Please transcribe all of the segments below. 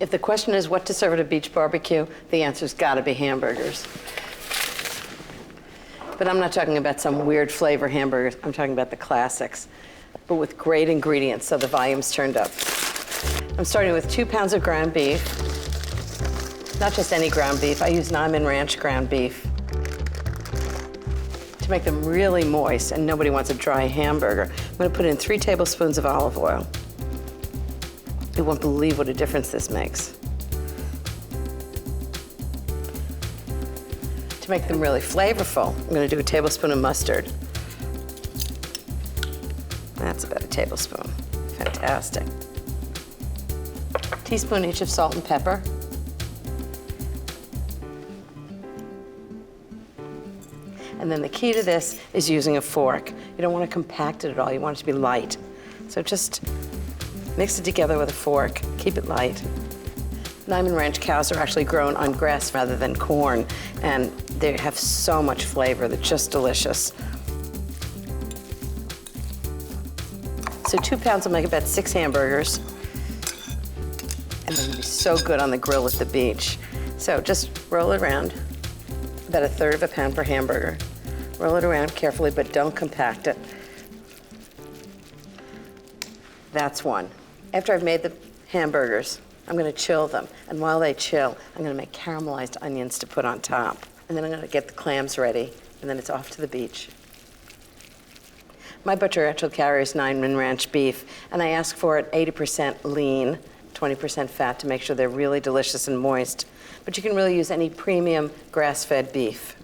If the question is what to serve at a beach barbecue, the answer's gotta be hamburgers. But I'm not talking about some weird flavor hamburgers. I'm talking about the classics, but with great ingredients, so the volume's turned up. I'm starting with 2 pounds of ground beef. Not just any ground beef. I use Niman Ranch ground beef to make them really moist, and nobody wants a dry hamburger. I'm gonna put in 3 tablespoons of olive oil. You won't believe what a difference this makes. To make them really flavorful, I'm gonna do a tablespoon of mustard. That's about a tablespoon. Fantastic. Teaspoon each of salt and pepper. And then the key to this is using a fork. You don't want to compact it at all. You want it to be light. So just mix it together with a fork. Keep it light. Niman Ranch cows are actually grown on grass rather than corn, and they have so much flavor. They're just delicious. So 2 pounds will make about 6 hamburgers. And they're gonna be so good on the grill at the beach. So just roll it around, about 1/3 of a pound per hamburger. Roll it around carefully, but don't compact it. That's one. After I've made the hamburgers, I'm gonna chill them. And while they chill, I'm gonna make caramelized onions to put on top. And then I'm gonna get the clams ready, and then it's off to the beach. My butcher actually carries Niman Ranch beef, and I ask for it 80% lean, 20% fat to make sure they're really delicious and moist. But you can really use any premium grass-fed beef.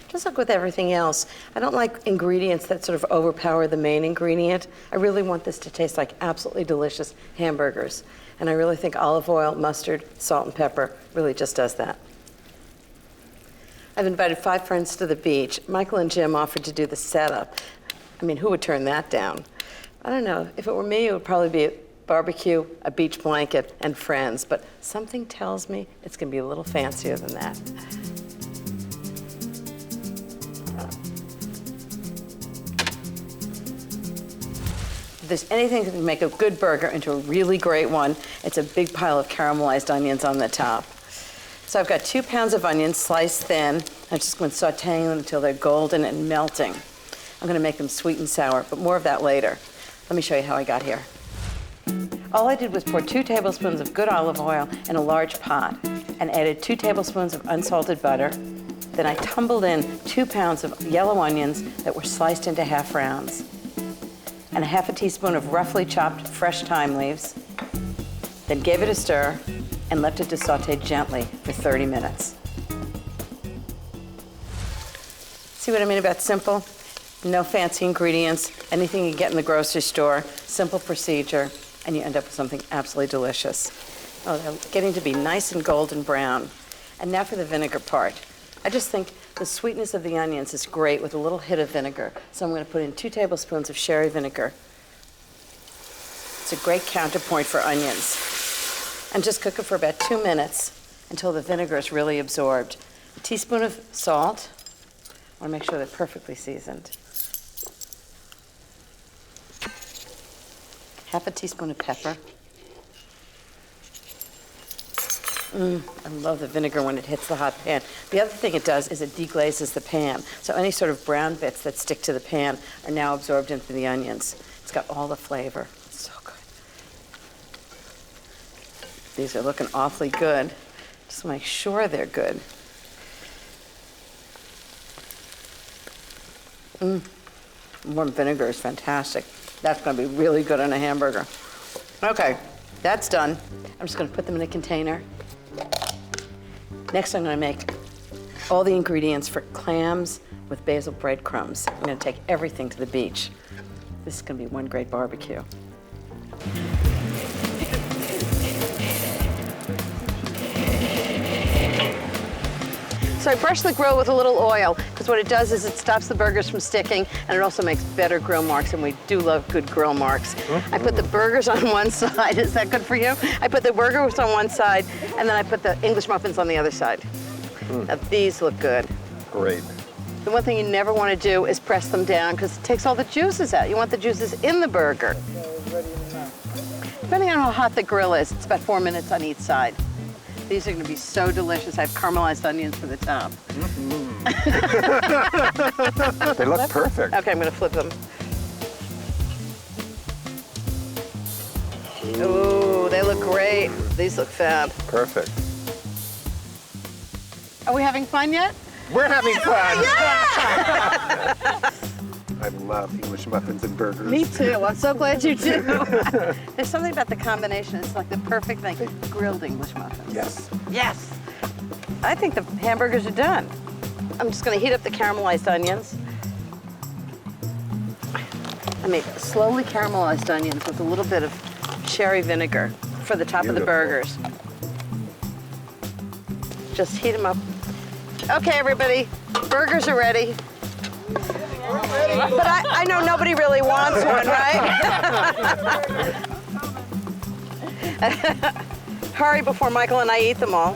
Just like with everything else, I don't like ingredients that sort of overpower the main ingredient. I really want this to taste like absolutely delicious hamburgers. And I really think olive oil, mustard, salt, and pepper really just does that. I've invited 5 friends to the beach. Michael and Jim offered to do the setup. I mean, who would turn that down? I don't know. If it were me, it would probably be a barbecue, a beach blanket, and friends. But something tells me it's going to be a little fancier than that. If there's anything that can make a good burger into a really great one, it's a big pile of caramelized onions on the top. So I've got 2 pounds of onions sliced thin. I'm just going to sauteing them until they're golden and melting. I'm going to make them sweet and sour, but more of that later. Let me show you how I got here. All I did was pour 2 tablespoons of good olive oil in a large pot and added 2 tablespoons of unsalted butter. Then I tumbled in 2 pounds of yellow onions that were sliced into half rounds and 1/2 teaspoon of roughly chopped fresh thyme leaves. Then gave it a stir and left it to saute gently for 30 minutes. See what I mean about simple? No fancy ingredients, anything you get in the grocery store, simple procedure, and you end up with something absolutely delicious. Oh, they're getting to be nice and golden brown. And now for the vinegar part. I just think the sweetness of the onions is great with a little hit of vinegar. So I'm going to put in 2 tablespoons of sherry vinegar. It's a great counterpoint for onions. And just cook it for about 2 minutes until the vinegar is really absorbed. A teaspoon of salt. I want to make sure they're perfectly seasoned. 1/2 teaspoon of pepper. I love the vinegar when it hits the hot pan. The other thing it does is it deglazes the pan. So any sort of brown bits that stick to the pan are now absorbed into the onions. It's got all the flavor. It's so good. These are looking awfully good. Just make sure they're good. Warm vinegar is fantastic. That's going to be really good on a hamburger. Okay, that's done. I'm just going to put them in a container. Next, I'm going to make all the ingredients for clams with basil breadcrumbs. I'm going to take everything to the beach. This is going to be one great barbecue. So I brush the grill with a little oil, because what it does is it stops the burgers from sticking, and it also makes better grill marks, and we do love good grill marks. I put the burgers on one side. Is that good for you? I put the burgers on one side, and then I put the English muffins on the other side. Now these look good. Great. The one thing you never want to do is press them down, because it takes all the juices out. You want the juices in the burger. Depending on how hot the grill is, it's about 4 minutes on each side. These are gonna be so delicious. I have caramelized onions for the top. They look perfect. Okay, I'm gonna flip them. Ooh, they look great. These look fab. Perfect. Are we having fun yet? We're having fun. Yeah! I love English muffins and burgers. Me too. I'm so glad you do. There's something about the combination. It's like the perfect thing. Grilled English muffins. Yes. Yes. I think the hamburgers are done. I'm just gonna heat up the caramelized onions. I make slowly caramelized onions with a little bit of cherry vinegar for the top of the burgers. Just heat them up. Okay, everybody, burgers are ready. But I know nobody really wants one, right? Hurry before Michael and I eat them all.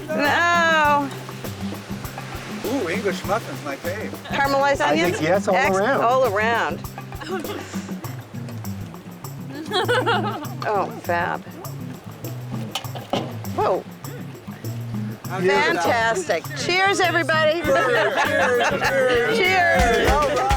No. Ooh, English muffins, my fave. Caramelized I onions? think yes, all around. All around. Oh, fab. Whoa. Fantastic. Cheers, everybody. Cheers. All right.